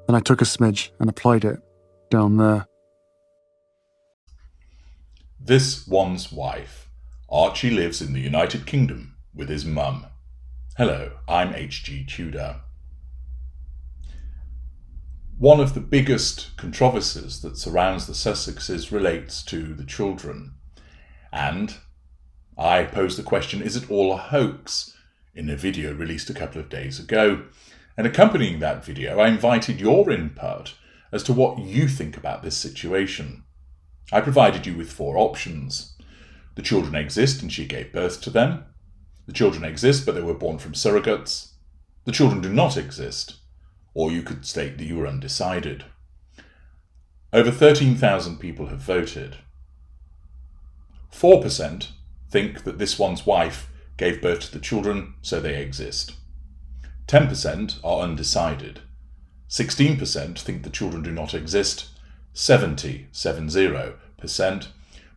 Then I took a smidge and applied it down there. This one's wife. Archie lives in the United Kingdom with his mum. Hello, I'm H.G. Tudor. One of the biggest controversies that surrounds the Sussexes relates to the children. And I pose the question, is it all a hoax? In a video released a couple of days ago. And accompanying that video, I invited your input as to what you think about this situation. I provided you with 4 options. The children exist and she gave birth to them. The children exist but they were born from surrogates. The children do not exist. Or you could state that you were undecided. Over 13,000 people have voted. 4% think that this one's wife gave birth to the children, so they exist. 10% are undecided. 16% think the children do not exist. 70%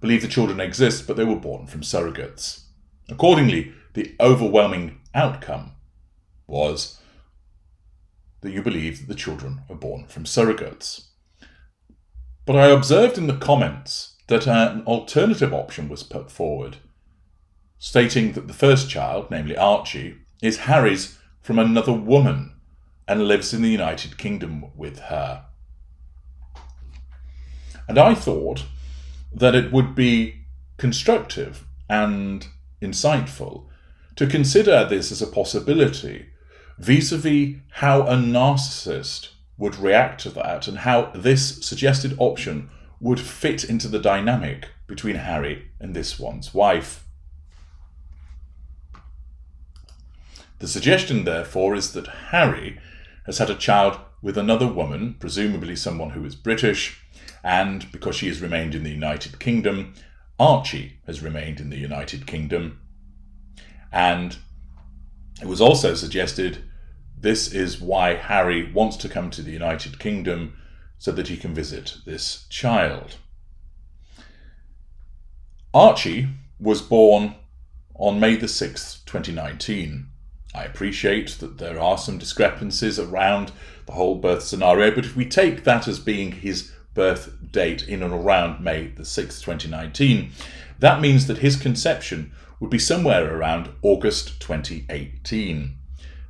believe the children exist, but they were born from surrogates. Accordingly, the overwhelming outcome was that you believe that the children were born from surrogates. But I observed in the comments that an alternative option was put forward, stating that the first child, namely Archie, is Harry's from another woman and lives in the United Kingdom with her. And I thought that it would be constructive and insightful to consider this as a possibility vis-a-vis how a narcissist would react to that and how this suggested option would fit into the dynamic between Harry and this one's wife. The suggestion, therefore, is that Harry has had a child with another woman, presumably someone who is British, and because she has remained in the United Kingdom, Archie has remained in the United Kingdom. And it was also suggested this is why Harry wants to come to the United Kingdom so that he can visit this child. Archie was born on May the 6th, 2019. I appreciate that there are some discrepancies around the whole birth scenario, but if we take that as being his birth date in and around May the 6th, 2019, that means that his conception would be somewhere around August 2018.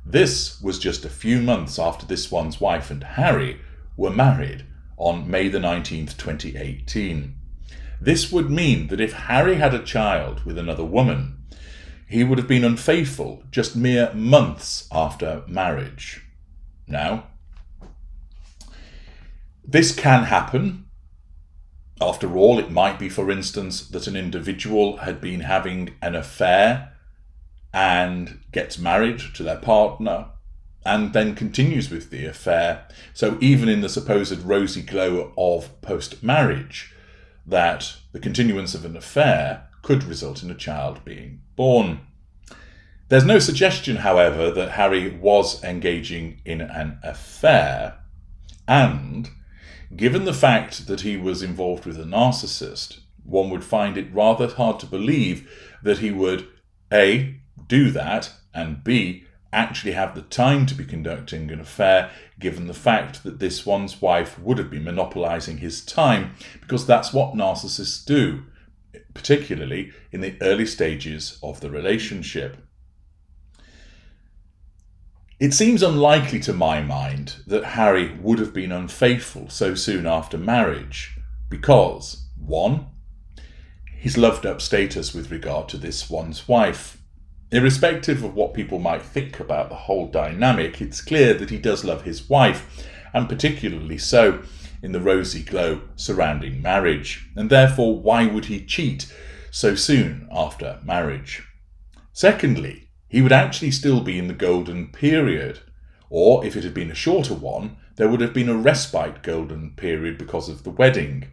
This was just a few months after this one's wife and Harry were married on May the 19th, 2018. This would mean that if Harry had a child with another woman, he would have been unfaithful just mere months after marriage. Now, this can happen. After all, it might be, for instance, that an individual had been having an affair and gets married to their partner and then continues with the affair. So even in the supposed rosy glow of post-marriage, that the continuance of an affair could result in a child being born. There's no suggestion, however, that Harry was engaging in an affair, and given the fact that he was involved with a narcissist, one would find it rather hard to believe that he would A, do that, and B, actually have the time to be conducting an affair, given the fact that this one's wife would have been monopolising his time, because that's what narcissists do, particularly in the early stages of the relationship. It seems unlikely to my mind that Harry would have been unfaithful so soon after marriage because, 1, his loved up status with regard to this one's wife. Irrespective of what people might think about the whole dynamic, it's clear that he does love his wife, and particularly so in the rosy glow surrounding marriage, and therefore why would he cheat so soon after marriage? Secondly, he would actually still be in the golden period, or if it had been a shorter one, there would have been a respite golden period because of the wedding.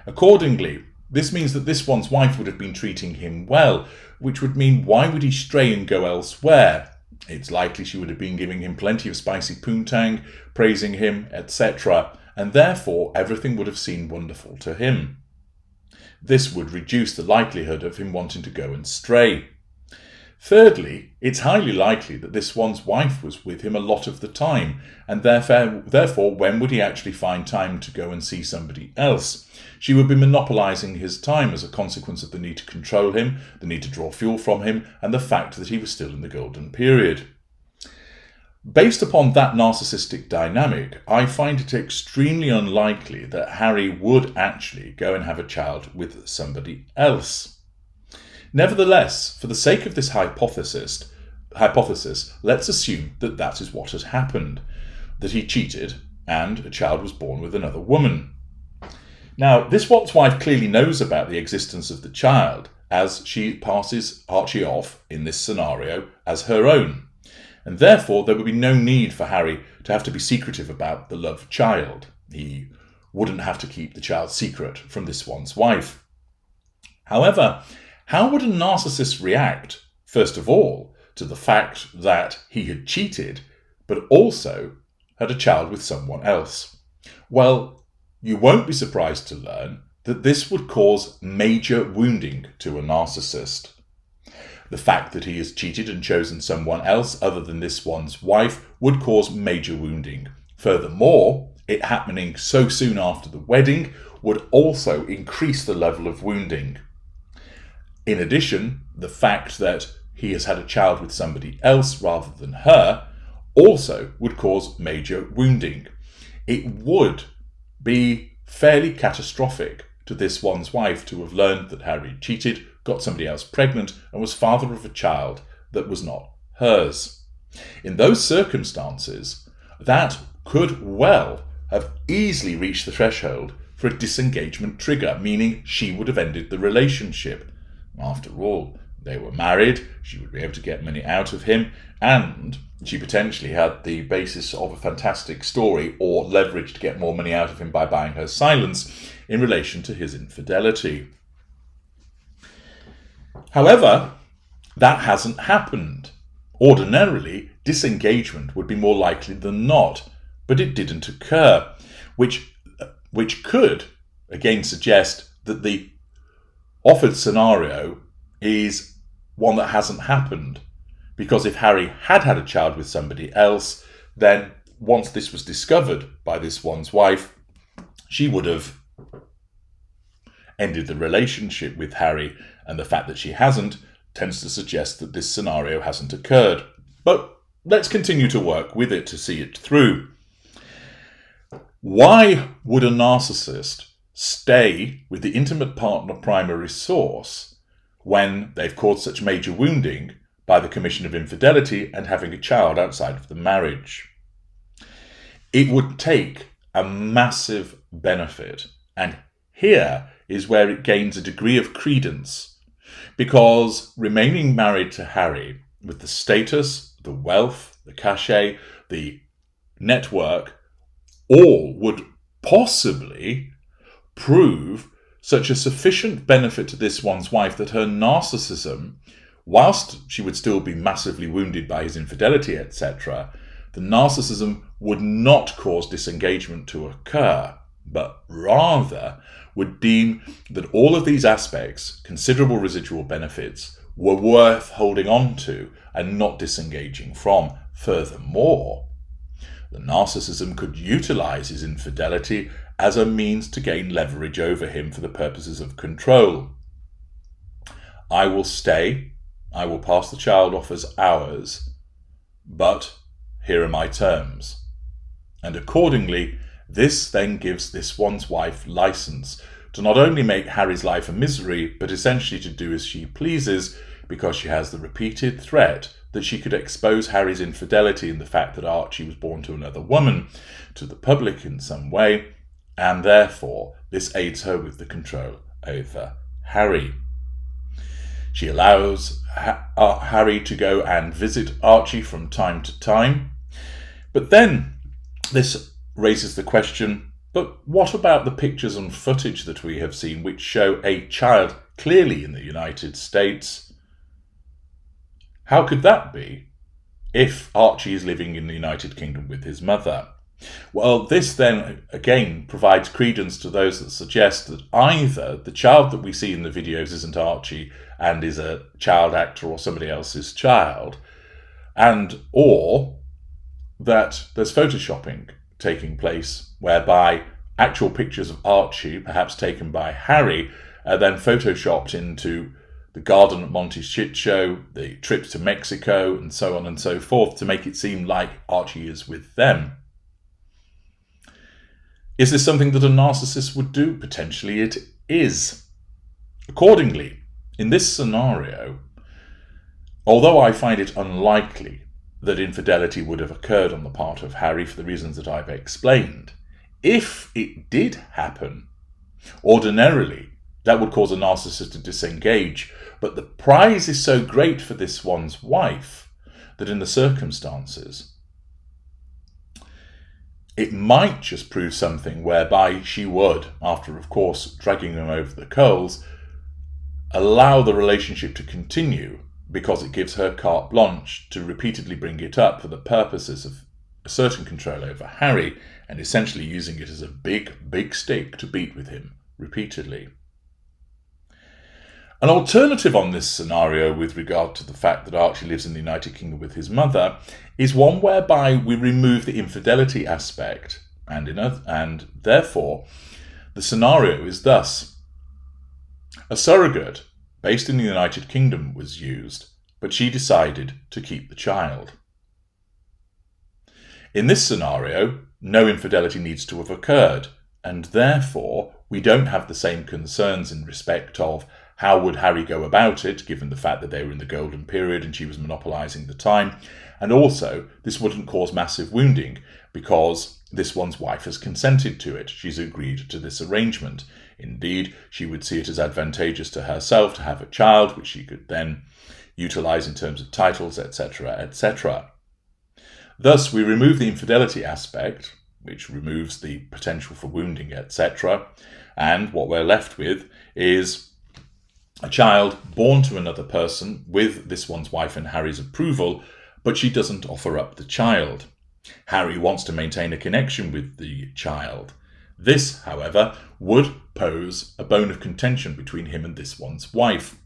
Accordingly, this means that this one's wife would have been treating him well, which would mean why would he stray and go elsewhere? It's likely she would have been giving him plenty of spicy poontang, praising him, etc., and therefore everything would have seemed wonderful to him. This would reduce the likelihood of him wanting to go and stray. Thirdly, it's highly likely that this one's wife was with him a lot of the time, and therefore when would he actually find time to go and see somebody else? She would be monopolising his time as a consequence of the need to control him, the need to draw fuel from him, and the fact that he was still in the golden period. Based upon that narcissistic dynamic, I find it extremely unlikely that Harry would actually go and have a child with somebody else. Nevertheless, for the sake of this hypothesis, let's assume that that is what had happened, that he cheated and a child was born with another woman. Now, this once wife clearly knows about the existence of the child, as she passes Archie off in this scenario as her own. And therefore, there would be no need for Harry to have to be secretive about the love child. He wouldn't have to keep the child secret from this one's wife. However, how would a narcissist react, first of all, to the fact that he had cheated, but also had a child with someone else? Well, you won't be surprised to learn that this would cause major wounding to a narcissist. The fact that he has cheated and chosen someone else other than this one's wife would cause major wounding. Furthermore, it happening so soon after the wedding would also increase the level of wounding. In addition, the fact that he has had a child with somebody else rather than her also would cause major wounding. It would be fairly catastrophic to this one's wife to have learned that Harry cheated, got somebody else pregnant, and was father of a child that was not hers. In those circumstances, that could well have easily reached the threshold for a disengagement trigger, meaning she would have ended the relationship. After all, they were married, she would be able to get money out of him, and she potentially had the basis of a fantastic story or leverage to get more money out of him by buying her silence in relation to his infidelity. However, that hasn't happened. Ordinarily, disengagement would be more likely than not, but it didn't occur, which could, again, suggest that the offered scenario is one that hasn't happened. Because if Harry had had a child with somebody else, then once this was discovered by this one's wife, she would have ended the relationship with Harry, and the fact that she hasn't tends to suggest that this scenario hasn't occurred. But let's continue to work with it to see it through. Why would a narcissist stay with the intimate partner primary source when they've caused such major wounding by the commission of infidelity and having a child outside of the marriage? It would take a massive benefit, and here is where it gains a degree of credence, because remaining married to Harry with the status, the wealth, the cachet, the network, all would possibly prove such a sufficient benefit to this one's wife that her narcissism, whilst she would still be massively wounded by his infidelity, etc., the narcissism would not cause disengagement to occur, but rather would deem that all of these aspects, considerable residual benefits, were worth holding on to and not disengaging from. Furthermore, the narcissism could utilize his infidelity as a means to gain leverage over him for the purposes of control. I will stay, I will pass the child off as ours, but here are my terms. And accordingly, this then gives this one's wife license to not only make Harry's life a misery, but essentially to do as she pleases, because she has the repeated threat that she could expose Harry's infidelity and the fact that Archie was born to another woman to the public in some way, and therefore this aids her with the control over Harry. She allows Harry to go and visit Archie from time to time, but then this raises the question, but what about the pictures and footage that we have seen which show a child clearly in the United States? How could that be if Archie is living in the United Kingdom with his mother? Well, this then again provides credence to those that suggest that either the child that we see in the videos isn't Archie and is a child actor or somebody else's child, and or that there's photoshopping taking place whereby actual pictures of Archie, perhaps taken by Harry, are then photoshopped into the garden at Monty's shit show, the trips to Mexico, and so on and so forth, to make it seem like Archie is with them. Is this something that a narcissist would do? Potentially it is. Accordingly, in this scenario, although I find it unlikely that infidelity would have occurred on the part of Harry for the reasons that I've explained, if it did happen, ordinarily that would cause a narcissist to disengage, but the prize is so great for this one's wife that in the circumstances, it might just prove something whereby she would, after of course dragging him over the coals, allow the relationship to continue because it gives her carte blanche to repeatedly bring it up for the purposes of asserting control over Harry and essentially using it as a big stick to beat with him repeatedly. An alternative on this scenario with regard to the fact that Archie lives in the United Kingdom with his mother is one whereby we remove the infidelity aspect, and therefore the scenario is thus: a surrogate based in the United Kingdom was used, but she decided to keep the child. In this scenario, no infidelity needs to have occurred, and therefore we don't have the same concerns in respect of how would Harry go about it, given the fact that they were in the golden period and she was monopolising the time. And also, this wouldn't cause massive wounding because this one's wife has consented to it. She's agreed to this arrangement. Indeed, she would see it as advantageous to herself to have a child, which she could then utilise in terms of titles, etc., etc. Thus, we remove the infidelity aspect, which removes the potential for wounding, etc. And what we're left with is a child born to another person with this one's wife and Harry's approval, but she doesn't offer up the child. Harry wants to maintain a connection with the child. This, however, would pose a bone of contention between him and this one's wife.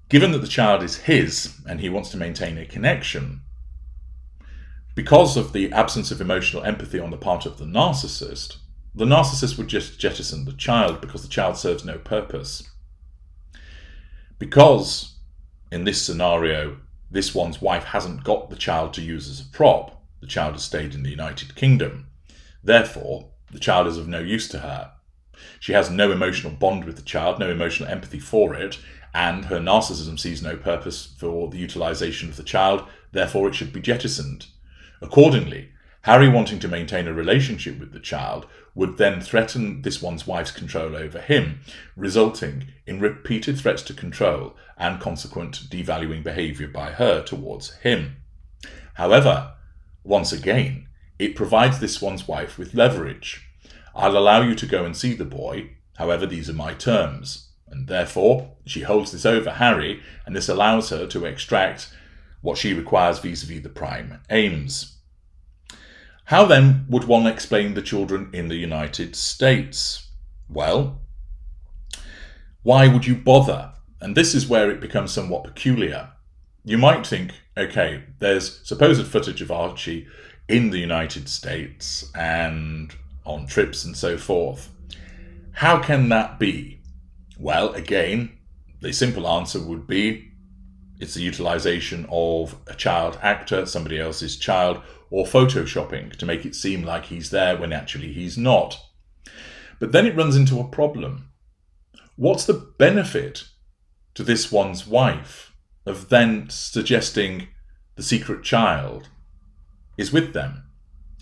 Given that the child is his and he wants to maintain a connection, because of the absence of emotional empathy on the part of the narcissist would just jettison the child because the child serves no purpose. Because, in this scenario, this one's wife hasn't got the child to use as a prop, the child has stayed in the United Kingdom. Therefore, the child is of no use to her. She has no emotional bond with the child, no emotional empathy for it, and her narcissism sees no purpose for the utilisation of the child, therefore it should be jettisoned. Accordingly, Harry wanting to maintain a relationship with the child would then threaten this one's wife's control over him, resulting in repeated threats to control and consequent devaluing behaviour by her towards him. However, once again, it provides this one's wife with leverage. I'll allow you to go and see the boy, however these are my terms, and therefore she holds this over Harry, and this allows her to extract what she requires vis-à-vis the prime aims. How then would one explain the children in the United States? Well, why would you bother? And this is where it becomes somewhat peculiar. You might think, okay, there's supposed footage of Archie in the United States and on trips and so forth. How can that be? Well, again, the simple answer would be it's the utilisation of a child actor, somebody else's child, or photoshopping to make it seem like he's there when actually he's not. But then it runs into a problem. What's the benefit to this one's wife of then suggesting the secret child is with them?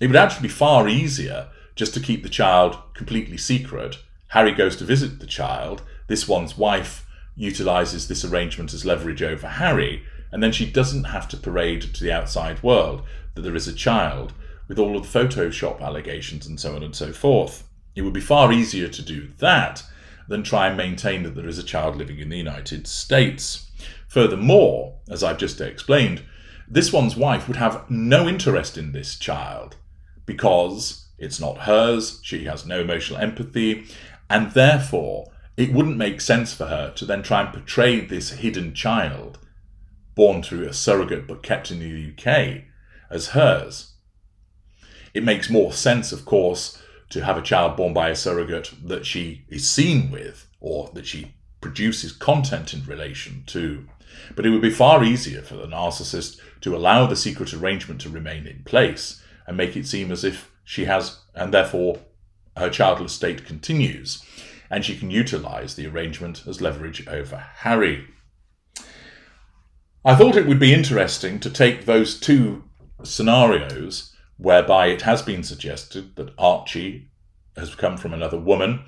It would actually be far easier just to keep the child completely secret. Harry goes to visit the child. This one's wife utilises this arrangement as leverage over Harry, and then she doesn't have to parade to the outside world that there is a child with all of the Photoshop allegations and so on and so forth. It would be far easier to do that than try and maintain that there is a child living in the United States. Furthermore, as I've just explained, this one's wife would have no interest in this child because it's not hers, she has no emotional empathy, and therefore it wouldn't make sense for her to then try and portray this hidden child, born through a surrogate but kept in the UK, as hers. It makes more sense, of course, to have a child born by a surrogate that she is seen with, or that she produces content in relation to. But it would be far easier for the narcissist to allow the secret arrangement to remain in place and make it seem as if she has, and therefore her childless state continues, and she can utilise the arrangement as leverage over Harry. I thought it would be interesting to take those two scenarios whereby it has been suggested that Archie has come from another woman,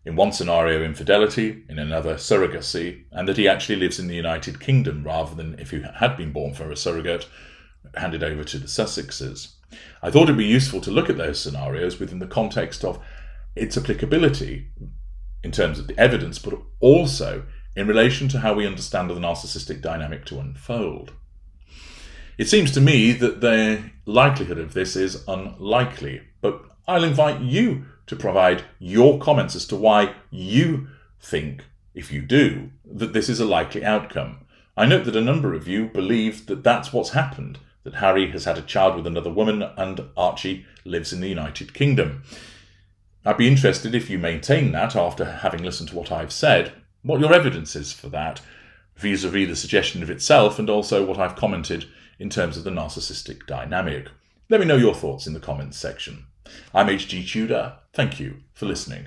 in one scenario infidelity, in another surrogacy, and that he actually lives in the United Kingdom rather than, if he had been born for a surrogate, handed over to the Sussexes. I thought it would be useful to look at those scenarios within the context of its applicability in terms of the evidence, but also in relation to how we understand the narcissistic dynamic to unfold. It seems to me that the likelihood of this is unlikely, but I'll invite you to provide your comments as to why you think, if you do, that this is a likely outcome. I note that a number of you believe that that's what's happened, that Harry has had a child with another woman and Archie lives in the United Kingdom. I'd be interested if you maintain that after having listened to what I've said, what your evidence is for that, vis-a-vis the suggestion of itself and also what I've commented in terms of the narcissistic dynamic. Let me know your thoughts in the comments section. I'm HG Tudor. Thank you for listening.